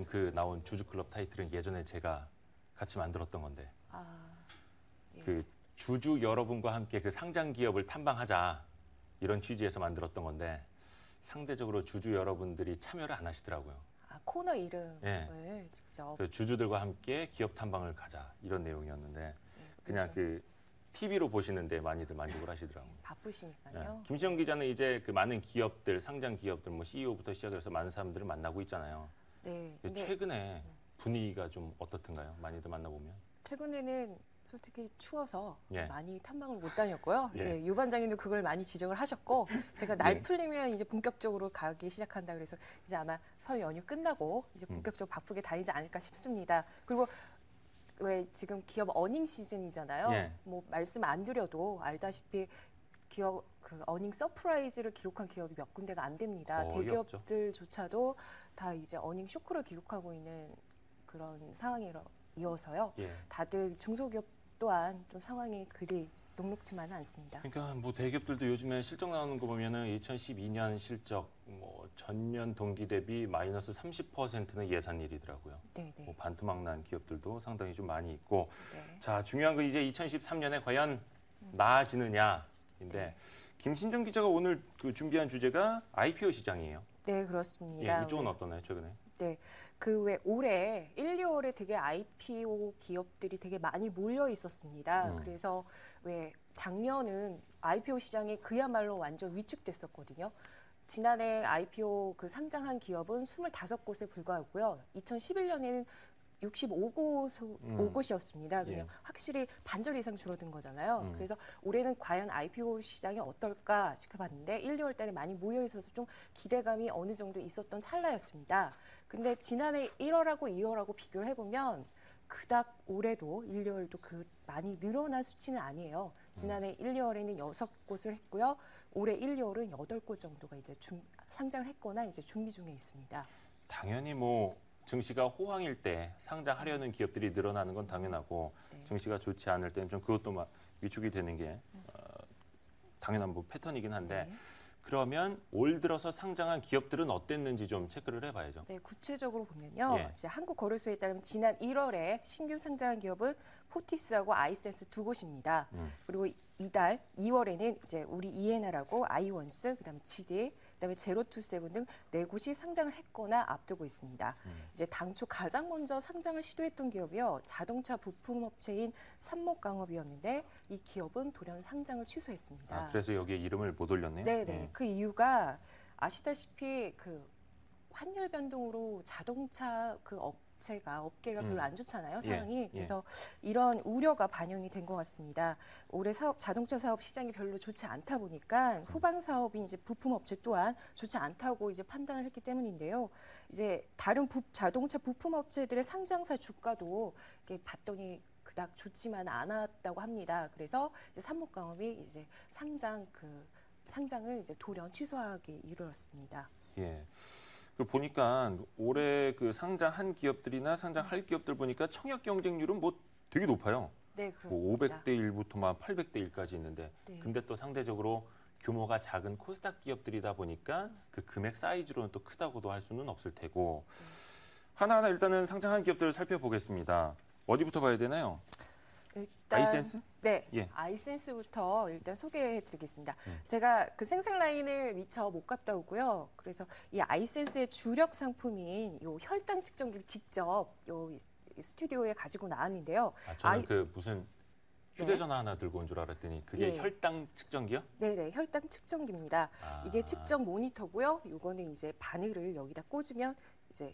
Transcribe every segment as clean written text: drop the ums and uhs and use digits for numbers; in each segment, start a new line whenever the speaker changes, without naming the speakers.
지금 그 나온 주주클럽 타이틀은 예전에 제가 같이 만들었던 건데
예.
그 주주 여러분과 함께 그 상장 기업을 탐방하자 이런 취지에서 만들었던 건데 상대적으로 주주 여러분들이 참여를 안 하시더라고요.
코너 이름을
예.
직접.
그 주주들과 함께 기업 탐방을 가자 이런 내용이었는데
예,
그냥
그래서
그 TV로 보시는데 많이들 만족을 하시더라고요.
바쁘시니까요.
김시영 기자는 이제 그 많은 기업들, 상장 기업들, 뭐 CEO부터 시작해서 많은 사람들을 만나고 있잖아요.
네. 근데
최근에 분위기가 좀 어떻던가요? 많이들 만나보면?
최근에는 솔직히 추워서
예.
많이 탐방을 못 다녔고요.
예.
예, 유 반장님도 그걸 많이 지적을 하셨고 제가 날
예.
풀리면 이제 본격적으로 가기 시작한다 그래서 이제 아마 설 연휴 끝나고 이제 본격적으로 바쁘게 다니지 않을까 싶습니다. 그리고 왜 지금 기업 어닝 시즌이잖아요.
예.
뭐 말씀 안 드려도 알다시피 기업 그 어닝 서프라이즈를 기록한 기업이 몇 군데가 안 됩니다.
거의
대기업들조차도 다 이제 어닝 쇼크를 기록하고 있는 그런 상황이어서요.
예.
다들 중소기업 또한 좀 상황이 그리 녹록지만은 않습니다.
그러니까 뭐 대기업들도 요즘에 실적 나오는 거 보면은 2012년 실적 뭐 전년 동기 대비 마이너스 30%는 예산일이더라고요.
네네.
뭐 반토막 난 기업들도 상당히 좀 많이 있고.
네.
자, 중요한 건 이제 2013년에 과연 나아지느냐인데
네.
김신정 기자가 오늘 그 준비한 주제가 IPO 시장이에요.
네, 그렇습니다.
예, 이쪽은 어떠나요, 최근에?
네, 그 왜 올해 1, 2월에 되게 IPO 기업들이 되게 많이 몰려 있었습니다. 그래서 왜 작년은 IPO 시장이 그야말로 완전 위축됐었거든요. 지난해 IPO 그 상장한 기업은 25곳에 불과하고요. 2011년에는 65곳이었습니다. 그냥
예.
확실히 반절 이상 줄어든 거잖아요. 그래서 올해는 과연 IPO 시장이 어떨까 지켜봤는데 1, 2월 달에 많이 모여 있어서 좀 기대감이 어느 정도 있었던 찰나였습니다. 근데 지난해 1월하고 2월하고 비교를 해보면 그닥 올해도 1, 2월도 그 많이 늘어난 수치는 아니에요. 지난해 1, 2월에는 6곳을 했고요. 올해 1, 2월은 8곳 정도가 이제 상장을 했거나 이제 준비 중에 있습니다.
당연히 뭐 증시가 호황일 때 상장하려는 기업들이 늘어나는 건 당연하고
네.
증시가 좋지 않을 때는 좀 그것도 막 위축이 되는 게 당연한 뭐 패턴이긴 한데
네.
그러면 올 들어서 상장한 기업들은 어땠는지 좀 체크를 해봐야죠.
네, 구체적으로 보면요.
예.
이제 한국거래소에 따르면 지난 1월에 신규 상장한 기업은 포티스하고 아이센스 두 곳입니다. 그리고 이달 2월에는 이제 우리 이에나라고 아이원스, 그다음에 GD, 그다음에 제로투세븐 등 네 곳이 상장을 했거나 앞두고 있습니다. 이제 당초 가장 먼저 상장을 시도했던 기업이요. 자동차 부품업체인 삼목광업이었는데 이 기업은 돌연 상장을 취소했습니다.
아, 그래서 여기에 이름을 못 올렸네요.
네네.
예.
그 이유가 아시다시피 그 환율 변동으로 자동차 그 업계가 별로 안 좋잖아요, 상황이.
예.
그래서 이런 우려가 반영이 된 것 같습니다. 올해 자동차 사업 시장이 별로 좋지 않다 보니까 후방 사업인 이제 부품 업체 또한 좋지 않다고 이제 판단을 했기 때문인데요. 이제 다른 자동차 부품 업체들의 상장사 주가도 이렇게 봤더니 그닥 좋지만 않았다고 합니다. 그래서 이제 삼목광업이 이제 상장을 이제 돌연 취소하게 이르렀습니다.
예. 그 보니까 올해 그 상장한 기업들이나 상장할 기업들 보니까 청약 경쟁률은 뭐 되게 높아요.
네,
뭐
그렇습니다.
500대 1부터 막 800대 1까지 있는데
네.
근데 또 상대적으로 규모가 작은 코스닥 기업들이다 보니까 그 금액 사이즈로는 또 크다고도 할 수는 없을 테고 하나하나 일단은 상장한 기업들을 살펴보겠습니다. 어디부터 봐야 되나요?
일단
아이센스?
네,
예.
아이센스부터 일단 소개해드리겠습니다. 제가 그 생산 라인을 미처 못 갔다 오고요. 그래서 이 아이센스의 주력 상품인 요 혈당 측정기를 직접 요 스튜디오에 가지고 나왔는데요.
저는 그 무슨 휴대전화 하나 들고 온 줄 알았더니 그게
예.
혈당 측정기요?
네네, 혈당 측정기입니다. 이게 측정 모니터고요. 요거는 이제 바늘을 여기다 꽂으면 이제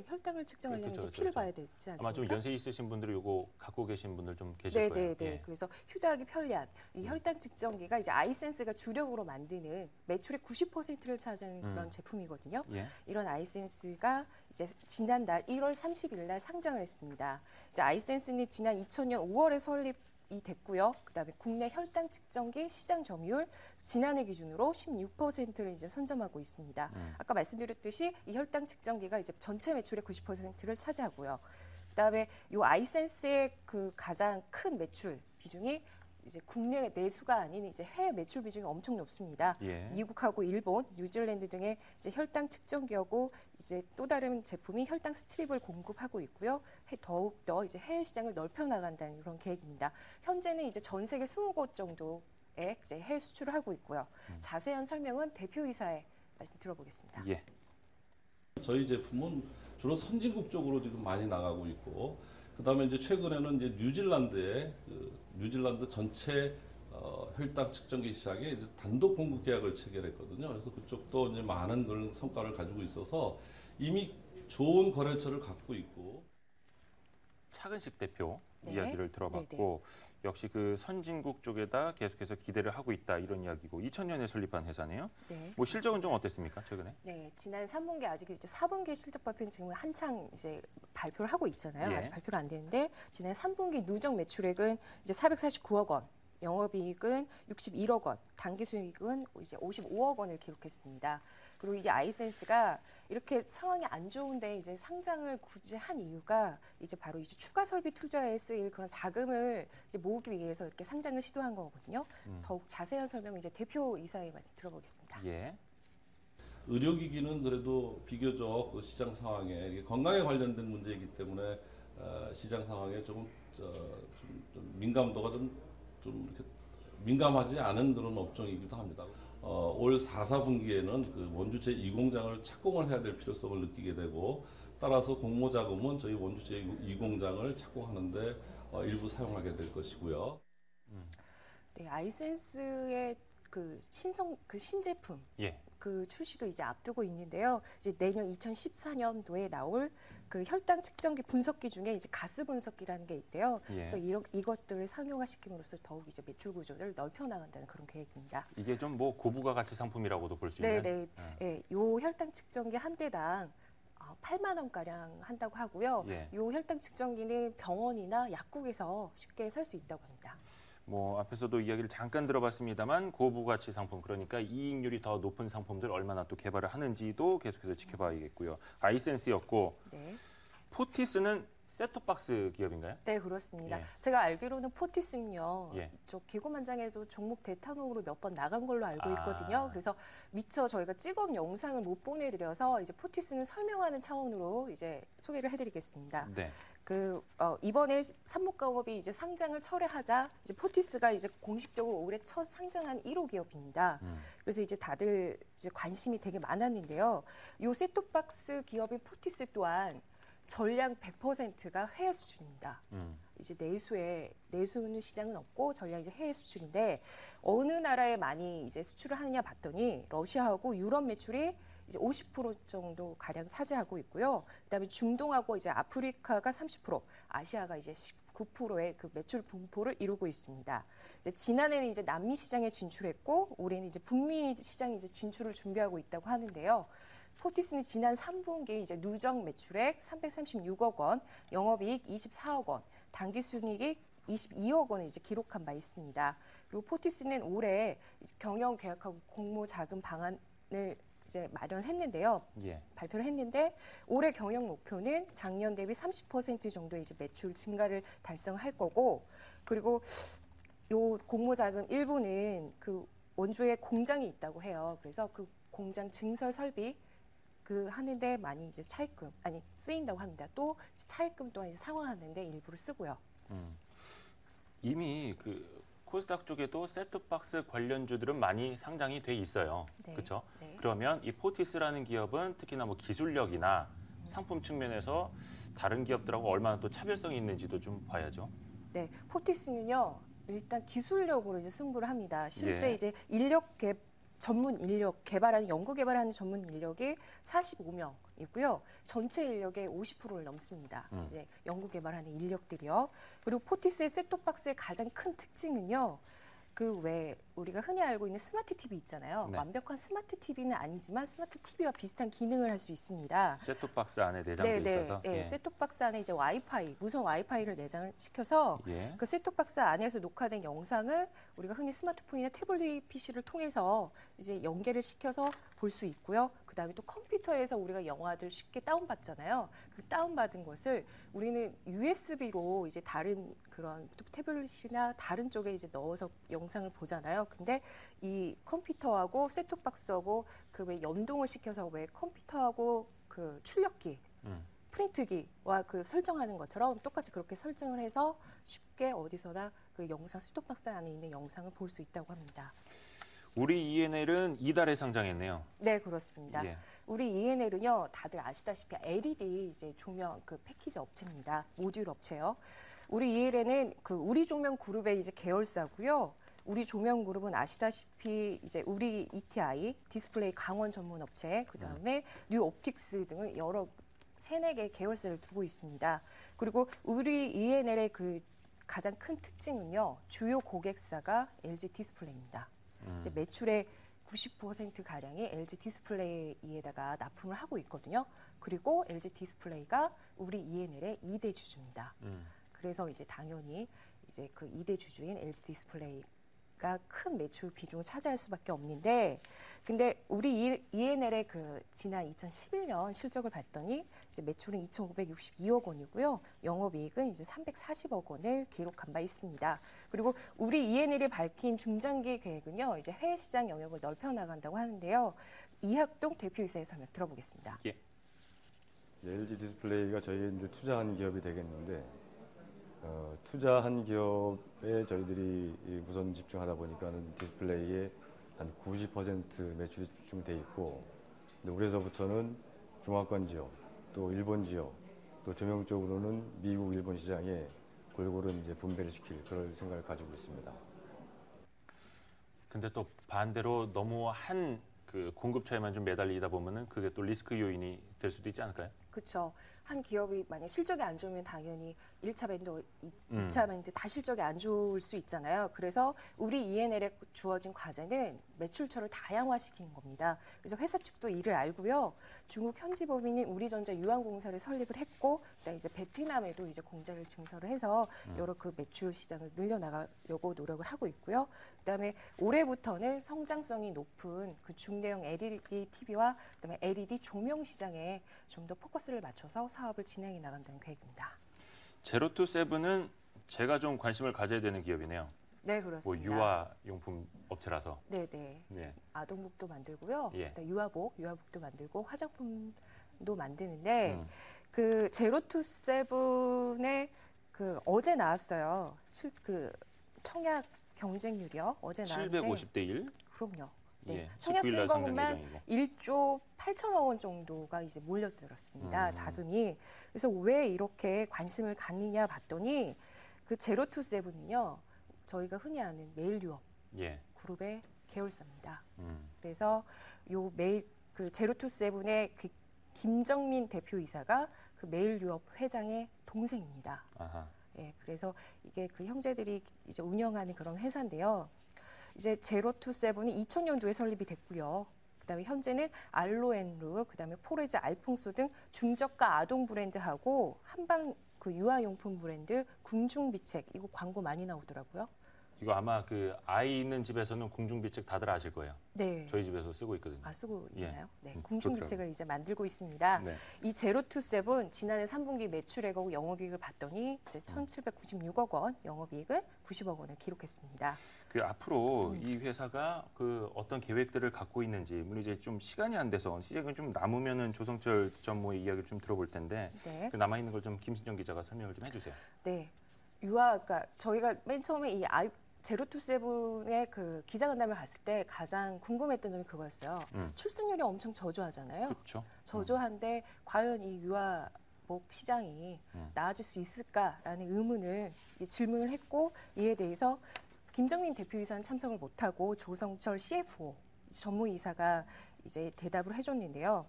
혈당을 측정하려면
그렇죠,
이제 피를
그렇죠.
봐야 되지 않습니까?
아마 좀 연세 있으신 분들이 이거 갖고 계신 분들 좀 계실 거예요.
네네네.
예.
그래서 휴대하기 편리한 이 혈당 측정기가 이제 아이센스가 주력으로 만드는 매출의 90%를 차지하는 그런 제품이거든요.
예.
이런 아이센스가 이제 지난달 1월 30일 날 상장을 했습니다. 이제 아이센스는 지난 2000년 5월에 설립이 됐고요. 그다음에 국내 혈당 측정기 시장 점유율 지난해 기준으로 16%를 이제 선점하고 있습니다. 아까 말씀드렸듯이 이 혈당 측정기가 이제 전체 매출의 90%를 차지하고요. 그다음에 이 아이센스의 그 가장 큰 매출 비중이 이제 국내 내수가 아닌 이제 해외 매출 비중이 엄청 높습니다.
예.
미국하고 일본, 뉴질랜드 등의 이제 혈당 측정기하고 이제 또 다른 제품이 혈당 스트립을 공급하고 있고요. 더욱 더 이제 해외 시장을 넓혀 나간다는 그런 계획입니다. 현재는 이제 전 세계 20곳 정도에 이제 해외 수출을 하고 있고요. 자세한 설명은 대표이사의 말씀 들어보겠습니다.
예.
저희 제품은 주로 선진국 쪽으로 지금 많이 나가고 있고, 그다음에 이제 최근에는 이제 뉴질랜드의 뉴질랜드 전체 혈당 측정기 시장에 이제 단독 공급 계약을 체결했거든요. 그래서 그쪽도 이제 많은 그런 성과를 가지고 있어서 이미 좋은 거래처를 갖고 있고.
차근식 대표
네.
이야기를 들어봤고 역시 그 선진국 쪽에다 계속해서 기대를 하고 있다 이런 이야기고 2000년에 설립한 회사네요.
네.
뭐 실적은 좀 어땠습니까 최근에?
네, 지난 3분기 아직 이제 4분기 실적 발표는 지금 한창 이제 발표를 하고 있잖아요.
예.
아직 발표가 안 되는데 지난 3분기 누적 매출액은 이제 449억 원, 영업이익은 61억 원, 당기수익은 이제 55억 원을 기록했습니다. 그리고 이제 아이센스가 이렇게 상황이 안 좋은데 이제 상장을 굳이 한 이유가 이제 바로 이제 추가 설비 투자에 쓰일 그런 자금을 이제 모으기 위해서 이렇게 상장을 시도한 거거든요. 더욱 자세한 설명은 이제 대표 이사의 말씀 들어보겠습니다.
예.
의료기기는 그래도 비교적 그 시장 상황에 이게 건강에 관련된 문제이기 때문에 시장 상황에 좀 민감도가 좀 이렇게 민감하지 않은 그런 업종이기도 합니다. 올 4분기에는 그 원주제 2공장을 착공을 해야 될 필요성을 느끼게 되고, 따라서 공모 자금은 저희 원주제 2공장을 착공하는데 일부 사용하게 될 것이고요.
네, 아이센스의 그 신제품
예.
그 출시도 이제 앞두고 있는데요. 이제 내년 2014년도에 나올 그 혈당 측정기 분석기 중에 이제 가스 분석기라는 게 있대요.
예.
그래서 이것들을 상용화시킴으로써 더욱 이제 매출 구조를 넓혀 나간다는 그런 계획입니다.
이게 좀 뭐 고부가 가치 상품이라고도 볼 수
네,
있는.
네. 요 혈당 측정기 한 대당 8만 원가량 한다고 하고요.
예.
요 혈당 측정기는 병원이나 약국에서 쉽게 살 수 있다고 합니다.
뭐 앞에서도 이야기를 잠깐 들어봤습니다만 고부가치 상품 그러니까 이익률이 더 높은 상품들 얼마나 또 개발을 하는지도 계속해서 지켜봐야겠고요. 아이센스였고
네.
포티스는 셋톱박스 기업인가요?
네, 그렇습니다.
예.
제가 알기로는 포티스는요,
예.
저 기고만장에도 종목 대탄옥으로 몇 번 나간 걸로 알고 있거든요.
아.
그래서 미처 저희가 찍어온 영상을 못 보내드려서 이제 포티스는 설명하는 차원으로 이제 소개를 해드리겠습니다.
네.
이번에 삼목가업이 이제 상장을 철회하자 이제 포티스가 이제 공식적으로 올해 첫 상장한 1호 기업입니다. 그래서 이제 다들 이제 관심이 되게 많았는데요. 요 셋톱박스 기업인 포티스 또한 전량 100%가 해외 수출입니다. 이제 내수는 시장은 없고 전량 이제 해외 수출인데 어느 나라에 많이 이제 수출을 하느냐 봤더니 러시아하고 유럽 매출이 이제 50% 정도 가량 차지하고 있고요. 그다음에 중동하고 이제 아프리카가 30%, 아시아가 이제 19%의 그 매출 분포를 이루고 있습니다. 이제 지난해는 이제 남미 시장에 진출했고 올해는 이제 북미 시장에 이제 진출을 준비하고 있다고 하는데요. 포티스는 지난 3분기 이제 누적 매출액 336억 원, 영업이익 24억 원, 당기순이익 22억 원을 이제 기록한 바 있습니다. 그리고 포티스는 올해 이제 경영 계획하고 공모 자금 방안을 이제 마련했는데요.
예.
발표를 했는데 올해 경영 목표는 작년 대비 30% 정도의 이제 매출 증가를 달성할 거고, 그리고 요 공모 자금 일부는 그 원주에 공장이 있다고 해요. 그래서 그 공장 증설 설비 그 하는데 많이 이제 차입금 쓰인다고 합니다. 또 차입금 또한 이제 상환하는데 일부를 쓰고요.
이미 그 코스닥 쪽에도 셋톱박스 관련주들은 많이 상장이 돼 있어요.
네.
그렇죠?
네.
그러면 이 포티스라는 기업은 특히나 뭐 기술력이나 상품 측면에서 다른 기업들하고 얼마나 또 차별성이 있는지도 좀 봐야죠.
네, 포티스는요 일단 기술력으로 이제 승부를 합니다. 실제
예.
이제 전문 인력 개발하는 연구 개발하는 전문 인력이 45명이고요. 전체 인력의 50%를 넘습니다. 이제 연구 개발하는 인력들이요. 그리고 포티스의 셋톱박스의 가장 큰 특징은요. 그 왜 우리가 흔히 알고 있는 스마트 TV 있잖아요.
네.
완벽한 스마트 TV는 아니지만 스마트 TV와 비슷한 기능을 할 수 있습니다.
셋톱박스 안에 내장돼 있어서.
네, 셋톱박스 안에 이제 무선 와이파이를 내장을 시켜서
예.
그 셋톱박스 안에서 녹화된 영상을 우리가 흔히 스마트폰이나 태블릿 PC를 통해서 이제 연계를 시켜서 볼 수 있고요. 그다음에 또 컴퓨터에서 우리가 영화들 쉽게 다운받잖아요. 그 다운받은 것을 우리는 USB로 이제 다른 그런 또 태블릿이나 다른 쪽에 이제 넣어서 영상을 보잖아요. 근데 이 컴퓨터하고 셋톱박스하고 그 왜 연동을 시켜서 왜 컴퓨터하고 그 출력기 프린트기와 그 설정하는 것처럼 똑같이 그렇게 설정을 해서 쉽게 어디서나 그 영상 셋톱박스 안에 있는 영상을 볼 수 있다고 합니다.
우리 ENL은 이달에 상장했네요.
네, 그렇습니다.
예.
우리 ENL은요, 다들 아시다시피 LED 이제 조명 그 패키지 업체입니다. 모듈 업체요. 우리 ENL은 그 우리 조명 그룹의 이제 계열사고요. 우리 조명 그룹은 아시다시피 이제 우리 ETI 디스플레이 강원 전문 업체, 그다음에 뉴 옵틱스 등을 여러 3-4개 계열사를 두고 있습니다. 그리고 우리 ENL의 그 가장 큰 특징은요, 주요 고객사가 LG 디스플레이입니다. 이제 매출의 90% 가량이 LG 디스플레이에다가 납품을 하고 있거든요. 그리고 LG 디스플레이가 우리 ENL의 2대 주주입니다. 그래서 이제 당연히 이제 그 2대 주주인 LG 디스플레이가 큰 매출 비중을 차지할 수밖에 없는데, 근데 우리 ENL의 그 지난 2011년 실적을 봤더니 이제 매출은 2,562억 원이고요. 영업이익은 이제 340억 원을 기록한 바 있습니다. 그리고 우리 ENL이 밝힌 중장기 계획은요, 이제 해외 시장 영역을 넓혀 나간다고 하는데요. 이학동 대표이사의 설명 들어보겠습니다.
예.
LG 디스플레이가 저희가 이제 투자한 기업이 되겠는데, 투자한 기업에 저희들이 우선 집중하다 보니까는 디스플레이에 한 90% 매출이 집중돼 있고, 근데 올해서부터는 중화권 지역, 또 일본 지역, 또 조명 쪽으로는 미국, 일본 시장에 골고루 이제 분배를 시킬 그럴 생각을 가지고 있습니다.
근데 또 반대로 너무 한 그 공급처에만 좀 매달리다 보면은 그게 또 리스크 요인이 될 수도 있지 않을까요?
그렇죠. 한 기업이 만약 실적이 안 좋으면 당연히 1차 밴드, 2차 밴드 다 실적이 안 좋을 수 있잖아요. 그래서 우리 ENL에 주어진 과제는 매출처를 다양화시키는 겁니다. 그래서 회사 측도 이를 알고요. 중국 현지 법인인 우리전자 유한공사를 설립을 했고, 그다음에 이제 베트남에도 이제 공장을 증설을 해서 여러 그 매출 시장을 늘려나가려고 노력을 하고 있고요. 그다음에 올해부터는 성장성이 높은 그 중대형 LED TV와 그다음에 LED 조명 시장에 좀 더 포커스를 맞춰서 사업을 진행해 나간다는 계획입니다.
제로투 세븐은 제가 좀 관심을 가져야 되는 기업이네요.
네,
뭐
그렇습니다.
유아용품 업체라서.
네네.
네.
아동복도 만들고요.
예.
그다음에 유아복도 만들고 화장품도 만드는데 그 제로투 세븐의 그 어제 나왔어요. 그 청약 경쟁률이요. 어제 나왔는데
750대 1.
그럼요. 네.
예.
청약
19일 날 상장
증거금만
예정이고.
1조 8천억 원 정도가 이제 몰려들었습니다. 자금이. 그래서 왜 이렇게 관심을 갖느냐 봤더니 그 제로투 세븐은요. 저희가 흔히 아는 메일 유업
예.
그룹의 계열사입니다. 그래서 요 메일 그 제로투 세븐의 그 김정민 대표이사가 그 메일 유업 회장의 동생입니다.
아하.
예, 그래서 이게 그 형제들이 이제 운영하는 그런 회사인데요. 이제 제로투 세븐이 2000년도에 설립이 됐고요. 그다음에 현재는 알로앤루, 그다음에 포레즈 알퐁소 등 중저가 아동 브랜드하고 한방 그 유아용품 브랜드 궁중비책 이거 광고 많이 나오더라고요.
이거 아마 그 아이 있는 집에서는 궁중비책 다들 아실 거예요.
네.
저희 집에서 쓰고 있거든요.
아, 쓰고
예.
있나요? 네.
그렇더라고요.
궁중비책을 이제 만들고 있습니다.
네.
이 제로투 세븐 지난해 3분기 매출액하고 영업이익을 봤더니 이제 1,796억 원, 영업이익은 90억 원을 기록했습니다.
그 앞으로 이 회사가 그 어떤 계획들을 갖고 있는지, 물론 이제 좀 시간이 안 돼서 시간이 좀 남으면은 조성철 전무의 이야기를 좀 들어볼 텐데
네.
그 남아 있는 걸 좀 김신정 기자가 설명을 좀 해주세요.
네. 그러니까 저희가 맨 처음에 이 제로투 세븐의 그 기자간담회 갔을 때 가장 궁금했던 점이 그거였어요. 출산율이 엄청 저조하잖아요.
그렇죠.
저조한데 과연 이 유아복 시장이 나아질 수 있을까라는 질문을 했고, 이에 대해서 김정민 대표이사는 참석을 못하고 조성철 CFO 전무이사가 이제 대답을 해줬는데요.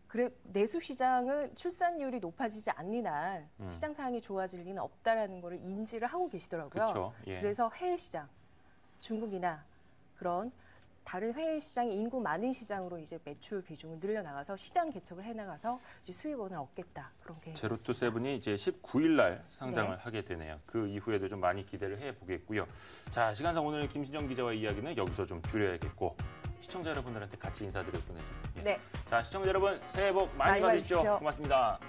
그래 내수 시장은 출산율이 높아지지 않는 한 시장 상황이 좋아질 리는 없다라는 것을 인지를 하고 계시더라고요.
그렇죠. 예.
그래서 해외 시장, 중국이나 그런 다른 해외 시장이 인구 많은 시장으로 이제 매출 비중을 늘려나가서 시장 개척을 해나가서 이제 수익원을 얻겠다 그런 계획입니다.
제로투 세븐이 이제 19일 날 상장을
네.
하게 되네요. 그 이후에도 좀 많이 기대를 해보겠고요. 자, 시간상 오늘 김신정 기자와 이야기는 여기서 좀 줄여야겠고 시청자 여러분들한테 같이 인사드릴 뻔했죠. 예.
네.
자, 시청자 여러분 새해 복 많이
많이
받으십시오.
받으십시오.
고맙습니다.